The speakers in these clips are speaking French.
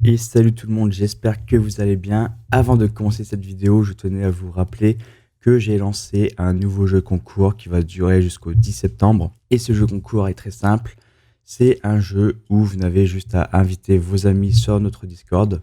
Et salut tout le monde, j'espère que vous allez bien. Avant de commencer cette vidéo, je tenais à vous rappeler que j'ai lancé un nouveau jeu concours qui va durer jusqu'au 10 septembre. Et ce jeu concours est très simple. C'est un jeu où vous n'avez juste à inviter vos amis sur notre Discord.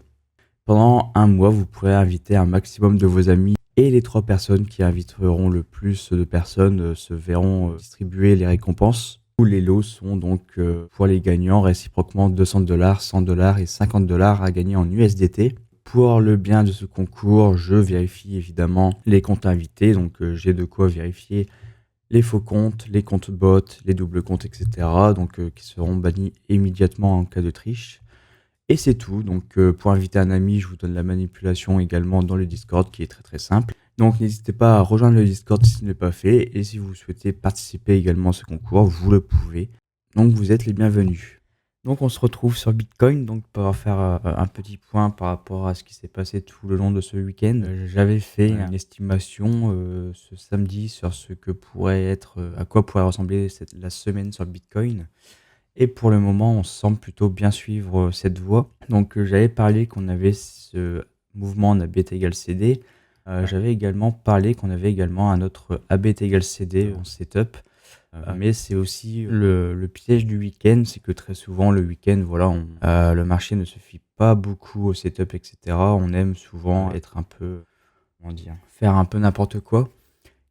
Pendant un mois, vous pourrez inviter un maximum de vos amis et les 3 personnes qui inviteront le plus de personnes se verront distribuer les récompenses. Tous les lots sont donc pour les gagnants réciproquement 200 $, 100 $ et 50 $ à gagner en USDT. Pour le bien de ce concours, je vérifie évidemment les comptes invités, donc j'ai de quoi vérifier les faux comptes, les comptes bots, les doubles comptes, etc. Donc qui seront bannis immédiatement en cas de triche. Et c'est tout. Donc pour inviter un ami, je vous donne la manipulation également dans le Discord qui est très très simple. Donc n'hésitez pas à rejoindre le Discord si ce n'est pas fait. Et si vous souhaitez participer également à ce concours, vous le pouvez. Donc vous êtes les bienvenus. Donc on se retrouve sur Bitcoin donc pour faire un petit point par rapport à ce qui s'est passé tout le long de ce week-end. J'avais fait une estimation ce samedi sur ce que pourrait être, à quoi pourrait ressembler la semaine sur Bitcoin. Et pour le moment, on semble plutôt bien suivre cette voie. Donc j'avais parlé qu'on avait ce mouvement en ABT égale CD. J'avais également parlé qu'on avait également un autre ABT égale CD en setup. Mais c'est aussi le piège du week-end, c'est que très souvent le week-end, voilà, le marché ne se fie pas beaucoup au setup, etc. On aime souvent être un peu, comment dire, faire un peu n'importe quoi.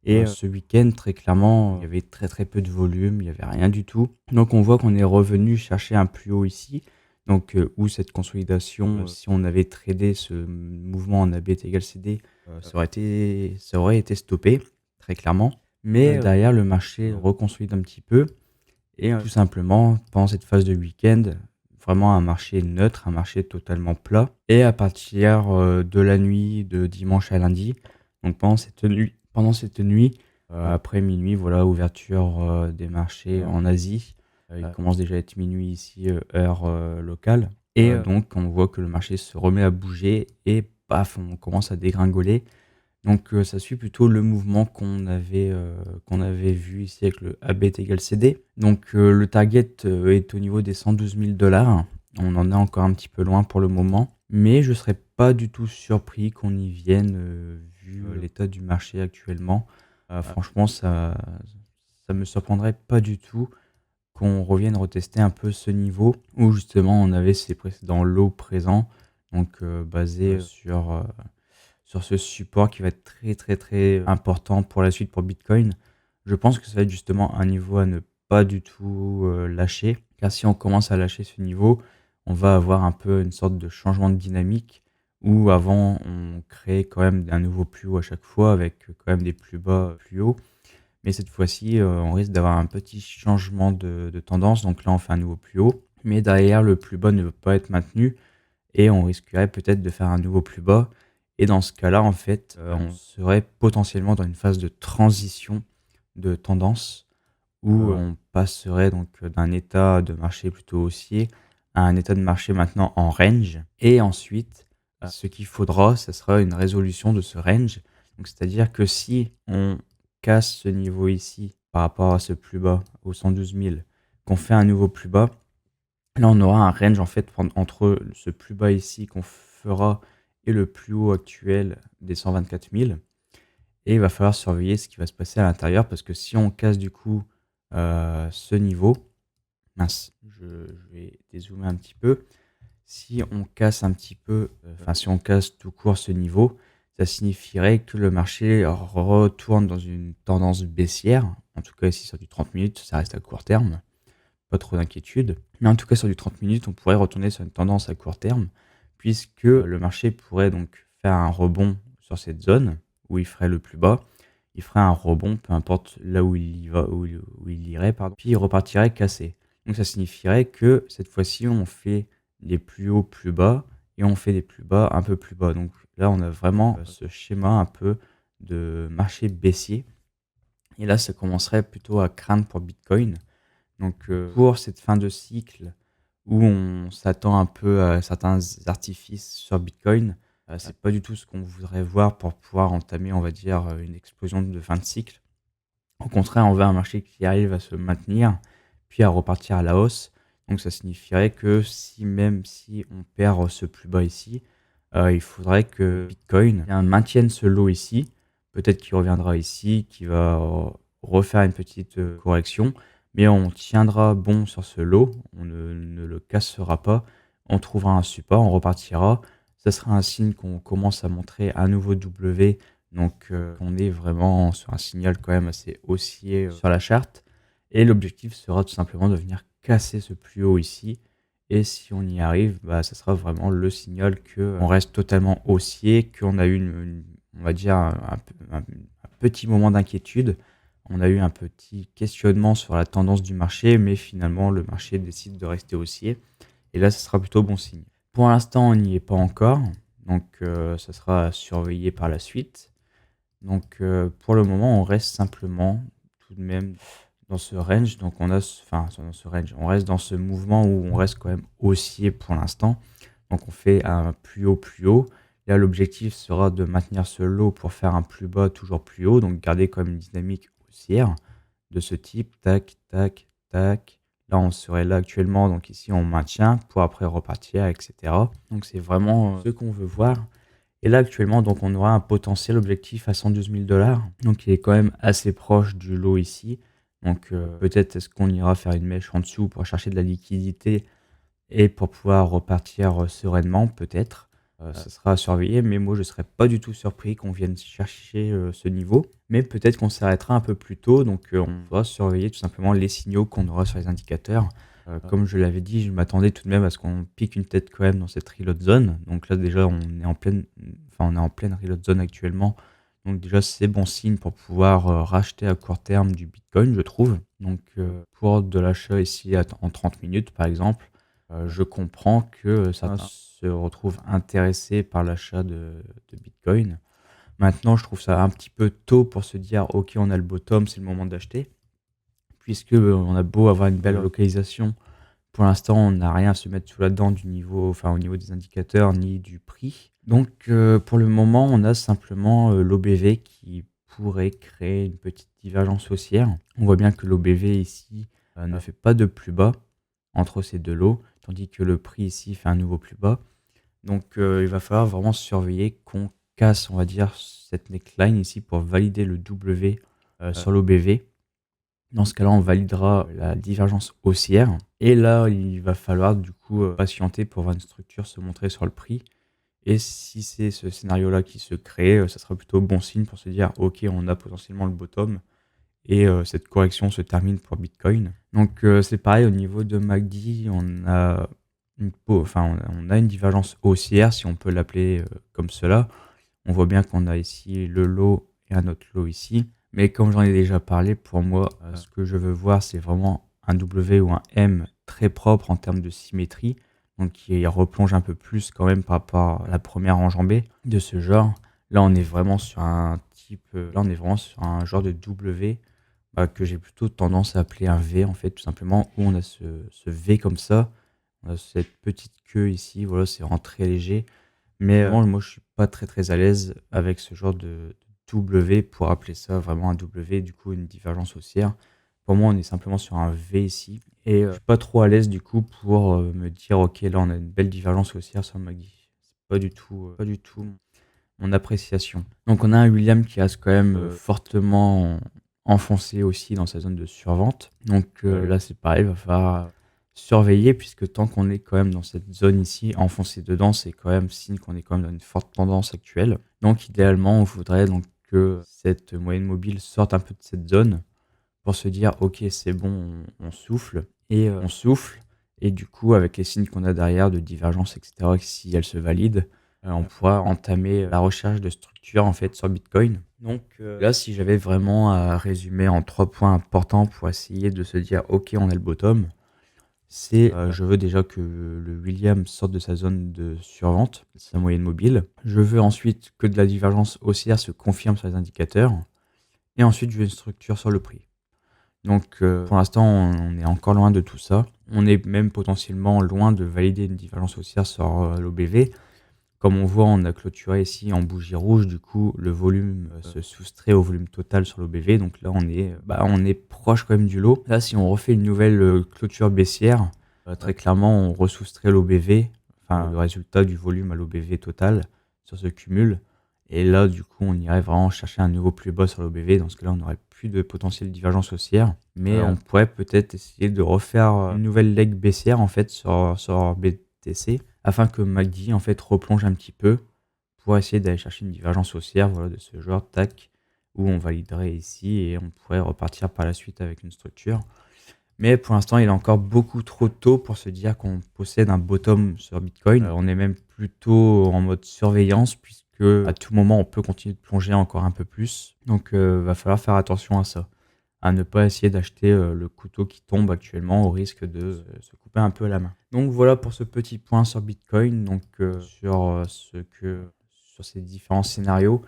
Et ce week-end, très clairement, il y avait très très peu de volume, il n'y avait rien du tout. Donc on voit qu'on est revenu chercher un plus haut ici. Donc où cette consolidation, si on avait tradé ce mouvement en ABT égale CD, ça aurait été stoppé, très clairement. Mais derrière, le marché reconsolide un petit peu. Et tout simplement, pendant cette phase de week-end, vraiment un marché neutre, un marché totalement plat. Et à partir de la nuit de dimanche à lundi, donc pendant cette nuit, après minuit, voilà, ouverture des marchés en Asie. Il commence déjà à être minuit ici, heure locale. Et donc, on voit que le marché se remet à bouger et paf, on commence à dégringoler. Donc, ça suit plutôt le mouvement qu'on avait vu ici avec le ABT égale CD. Donc, le target est au niveau des 112 000 $. On en est encore un petit peu loin pour le moment. Mais je ne serais pas du tout surpris qu'on y vienne vu l'état du marché actuellement. Franchement, ça me surprendrait pas du tout qu'on revienne retester un peu ce niveau où justement on avait ces précédents lows présents. Donc, basés sur ce support qui va être très très très important pour la suite pour Bitcoin. Je pense que ça va être justement un niveau à ne pas du tout lâcher. Car si on commence à lâcher ce niveau, on va avoir un peu une sorte de changement de dynamique où avant on crée quand même un nouveau plus haut à chaque fois avec quand même des plus bas plus hauts. Mais cette fois-ci, on risque d'avoir un petit changement de tendance. Donc là, on fait un nouveau plus haut. Mais derrière, le plus bas ne veut pas être maintenu et on risquerait peut-être de faire un nouveau plus bas. Et dans ce cas-là, en fait, on serait potentiellement dans une phase de transition de tendance où on passerait donc d'un état de marché plutôt haussier à un état de marché maintenant en range. Et ensuite, ce qu'il faudra, ce sera une résolution de ce range. Donc, c'est-à-dire que si on casse ce niveau ici par rapport à ce plus bas, au 112 000, qu'on fait un nouveau plus bas, là, on aura un range en fait entre ce plus bas ici qu'on fera et le plus haut actuel des 124 000. Et il va falloir surveiller ce qui va se passer à l'intérieur parce que si on casse du coup ce niveau, mince, je vais dézoomer un petit peu. Si on casse un petit peu, si on casse tout court ce niveau, ça signifierait que le marché retourne dans une tendance baissière. En tout cas, ici sur du 30 minutes, ça reste à court terme. Pas trop d'inquiétude. Mais en tout cas, sur du 30 minutes, on pourrait retourner sur une tendance à court terme, puisque le marché pourrait donc faire un rebond sur cette zone où il ferait le plus bas. Il ferait un rebond, peu importe là où il y va, où il irait, pardon. Puis il repartirait cassé. Donc ça signifierait que cette fois-ci, on fait des plus hauts plus bas et on fait des plus bas un peu plus bas. Donc là, on a vraiment ce schéma un peu de marché baissier. Et là, ça commencerait plutôt à craindre pour Bitcoin. Donc, pour cette fin de cycle où on s'attend un peu à certains artifices sur Bitcoin, c'est pas du tout ce qu'on voudrait voir pour pouvoir entamer, on va dire, une explosion de fin de cycle. Au contraire, on veut un marché qui arrive à se maintenir, puis à repartir à la hausse. Donc ça signifierait que même si on perd ce plus bas ici, il faudrait que Bitcoin maintienne ce lot ici. Peut-être qu'il reviendra ici, qu'il va refaire une petite correction, mais on tiendra bon sur ce lot, on ne le cassera pas, on trouvera un support, on repartira. Ça sera un signe qu'on commence à montrer un nouveau W, donc on est vraiment sur un signal quand même assez haussier sur la charte. Et l'objectif sera tout simplement de venir casser ce plus haut ici. Et si on y arrive, ça sera vraiment le signal qu'on reste totalement haussier, qu'on a eu on va dire un petit moment d'inquiétude. On a eu un petit questionnement sur la tendance du marché, mais finalement le marché décide de rester haussier. Et là, ce sera plutôt bon signe. Pour l'instant, on n'y est pas encore, donc ça sera à surveiller par la suite. Donc pour le moment, on reste simplement tout de même dans ce range. Donc dans ce range, on reste dans ce mouvement où on reste quand même haussier pour l'instant. Donc on fait un plus haut, plus haut. Là, l'objectif sera de maintenir ce lot pour faire un plus bas, toujours plus haut. Donc garder quand même une dynamique haussière de ce type. Tac, tac, tac. Là, on serait là actuellement. Donc ici, on maintient pour après repartir, etc. Donc c'est vraiment ce qu'on veut voir. Et là, actuellement, donc on aura un potentiel objectif à 112 000 $. Donc il est quand même assez proche du lot ici. Donc peut-être est-ce qu'on ira faire une mèche en dessous pour chercher de la liquidité et pour pouvoir repartir sereinement, peut-être. Ça sera à surveiller, mais moi je serais pas du tout surpris qu'on vienne chercher ce niveau. Mais peut-être qu'on s'arrêtera un peu plus tôt, donc on va surveiller tout simplement les signaux qu'on aura sur les indicateurs. Comme je l'avais dit, je m'attendais tout de même à ce qu'on pique une tête quand même dans cette reload zone. Donc là déjà on est en pleine reload zone actuellement. Donc déjà c'est bon signe pour pouvoir racheter à court terme du Bitcoin, je trouve. Donc pour de l'achat ici en 30 minutes par exemple, je comprends que certains se retrouvent intéressés par l'achat de Bitcoin. Maintenant, je trouve ça un petit peu tôt pour se dire ok, on a le bottom, c'est le moment d'acheter. Puisque on a beau avoir une belle localisation, pour l'instant, on n'a rien à se mettre sous la dent au niveau des indicateurs ni du prix. Donc, pour le moment, on a simplement l'OBV qui pourrait créer une petite divergence haussière. On voit bien que l'OBV ici ne fait pas de plus bas entre ces deux lots, tandis que le prix ici fait un nouveau plus bas. Donc, il va falloir vraiment surveiller qu'on casse, on va dire, cette neckline ici pour valider le W sur l'OBV. Dans ce cas-là, on validera la divergence haussière. Et là, il va falloir du coup patienter pour voir une structure se montrer sur le prix. Et si c'est ce scénario-là qui se crée, ça sera plutôt bon signe pour se dire ok, on a potentiellement le bottom. Et cette correction se termine pour Bitcoin. Donc c'est pareil au niveau de MACD, on a une divergence haussière, si on peut l'appeler comme cela. On voit bien qu'on a ici le lot et un autre lot ici. Mais comme j'en ai déjà parlé, pour moi, ce que je veux voir, c'est vraiment un W ou un M très propre en termes de symétrie. Donc qui replonge un peu plus quand même par rapport à la première enjambée de ce genre. Là, on est vraiment sur un genre de W que j'ai plutôt tendance à appeler un V en fait, tout simplement, où on a ce V comme ça. On a cette petite queue ici, voilà, c'est vraiment très léger. Mais vraiment, moi, je suis pas très très à l'aise avec ce genre de W pour appeler ça vraiment un W, du coup, une divergence haussière. Pour moi, on est simplement sur un V ici. Et je suis pas trop à l'aise du coup pour me dire, ok, là, on a une belle divergence haussière sur le MACD. C'est pas du tout mon appréciation. Donc, on a un William qui reste quand même fortement enfoncé aussi dans sa zone de survente. Donc là, c'est pareil, il va falloir surveiller puisque tant qu'on est quand même dans cette zone ici, enfoncé dedans, c'est quand même signe qu'on est quand même dans une forte tendance actuelle. Donc idéalement, on voudrait donc que cette moyenne mobile sorte un peu de cette zone pour se dire ok, c'est bon, on souffle et on souffle. Et du coup, avec les signes qu'on a derrière de divergence, etc., si elles se valident, on pourra entamer la recherche de structure en fait sur Bitcoin. Donc là, si j'avais vraiment à résumer en 3 points importants pour essayer de se dire ok, on a le bottom, c'est je veux déjà que le William sorte de sa zone de survente, sa moyenne mobile. Je veux ensuite que de la divergence haussière se confirme sur les indicateurs. Et ensuite, je veux une structure sur le prix. Donc pour l'instant, on est encore loin de tout ça. On est même potentiellement loin de valider une divergence haussière sur l'OBV. Comme on voit, on a clôturé ici en bougie rouge, du coup le volume se soustrait au volume total sur l'OBV, donc là on est proche quand même du lot. Là si on refait une nouvelle clôture baissière, Très clairement, on ressoustrait l'OBV, enfin le résultat du volume à l'OBV total sur ce cumul. Et là, du coup, on irait vraiment chercher un niveau plus bas sur l'OBV. Dans ce cas-là, on n'aurait plus de potentiel divergence haussière. Mais on pourrait peut-être essayer de refaire une nouvelle leg baissière en fait sur BTC afin que MACD en fait replonge un petit peu pour essayer d'aller chercher une divergence haussière, voilà, de ce genre, tac, où on validerait ici et on pourrait repartir par la suite avec une structure. Mais pour l'instant, il est encore beaucoup trop tôt pour se dire qu'on possède un bottom sur Bitcoin. On est même plutôt en mode surveillance puisque à tout moment, on peut continuer de plonger encore un peu plus. Donc, va falloir faire attention à ça, à ne pas essayer d'acheter le couteau qui tombe actuellement au risque de se couper un peu la main. Donc voilà pour ce petit point sur Bitcoin, donc sur ces différents scénarios.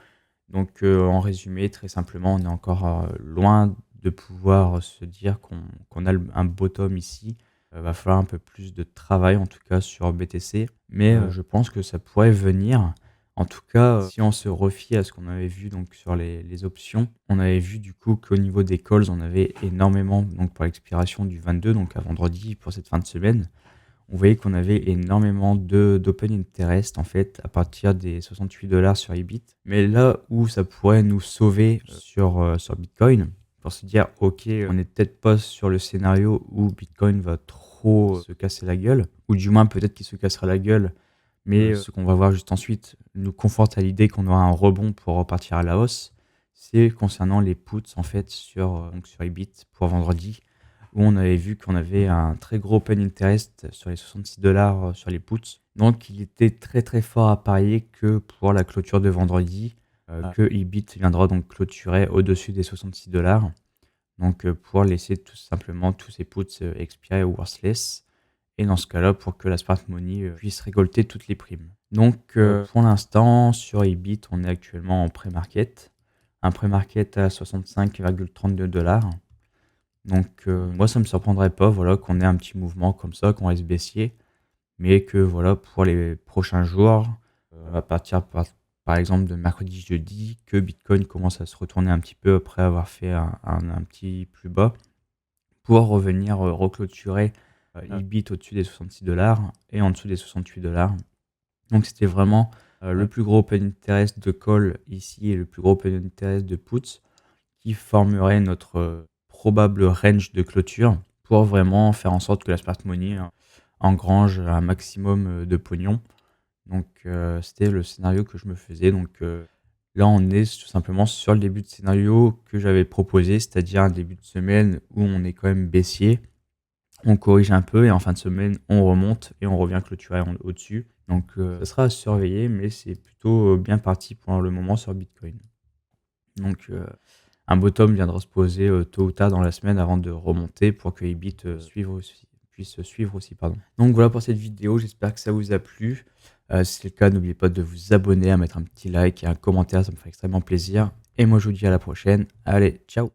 Donc en résumé, très simplement, on est encore loin de pouvoir se dire qu'on a un bottom ici. Va falloir un peu plus de travail, en tout cas sur BTC. Mais je pense que ça pourrait venir. En tout cas, si on se refie à ce qu'on avait vu donc, sur les options, on avait vu du coup qu'au niveau des calls, on avait énormément, donc pour l'expiration du 22, donc à vendredi pour cette fin de semaine, on voyait qu'on avait énormément d'open interest en fait à partir des 68 $ sur Ibit. Mais là où ça pourrait nous sauver sur Bitcoin, pour se dire ok, on n'est peut-être pas sur le scénario où Bitcoin va trop se casser la gueule, ou du moins peut-être qu'il se cassera la gueule, mais ce qu'on va voir juste ensuite nous conforte à l'idée qu'on aura un rebond pour repartir à la hausse. C'est concernant les puts en fait sur Ibit pour vendredi, où on avait vu qu'on avait un très gros open interest sur les 66 $ sur les puts. Donc il était très très fort à parier que pour la clôture de vendredi, que Ibit viendra donc clôturer au-dessus des 66 $. Donc pour laisser tout simplement tous ces puts expirer au worthless. Et dans ce cas-là, pour que la smart money puisse récolter toutes les primes. Donc pour l'instant, sur Ibit, on est actuellement en pré-market. Un pré-market à 65,32 $. Donc moi ça me surprendrait pas, voilà, qu'on ait un petit mouvement comme ça, qu'on reste baissier, mais que voilà, pour les prochains jours, à partir par exemple de mercredi, jeudi, que Bitcoin commence à se retourner un petit peu après avoir fait un petit plus bas, pour revenir reclôturer Ibit au-dessus des 66 $ et en dessous des 68 $. Donc c'était vraiment le plus gros open interest de call ici et le plus gros open interest de puts qui formerait notre probable range de clôture pour vraiment faire en sorte que la smart money engrange un maximum de pognon. Donc c'était le scénario que je me faisais. Donc là on est tout simplement sur le début de scénario que j'avais proposé, c'est-à-dire un début de semaine où on est quand même baissier. On corrige un peu et en fin de semaine on remonte et on revient clôturer au-dessus. Donc ça sera à surveiller, mais c'est plutôt bien parti pour le moment sur Bitcoin. Donc un bottom viendra se poser tôt ou tard dans la semaine avant de remonter pour que Ibit puisse suivre aussi. Pardon. Donc voilà pour cette vidéo, j'espère que ça vous a plu. Si c'est le cas, n'oubliez pas de vous abonner, à mettre un petit like et un commentaire, ça me ferait extrêmement plaisir. Et moi je vous dis à la prochaine. Allez, ciao!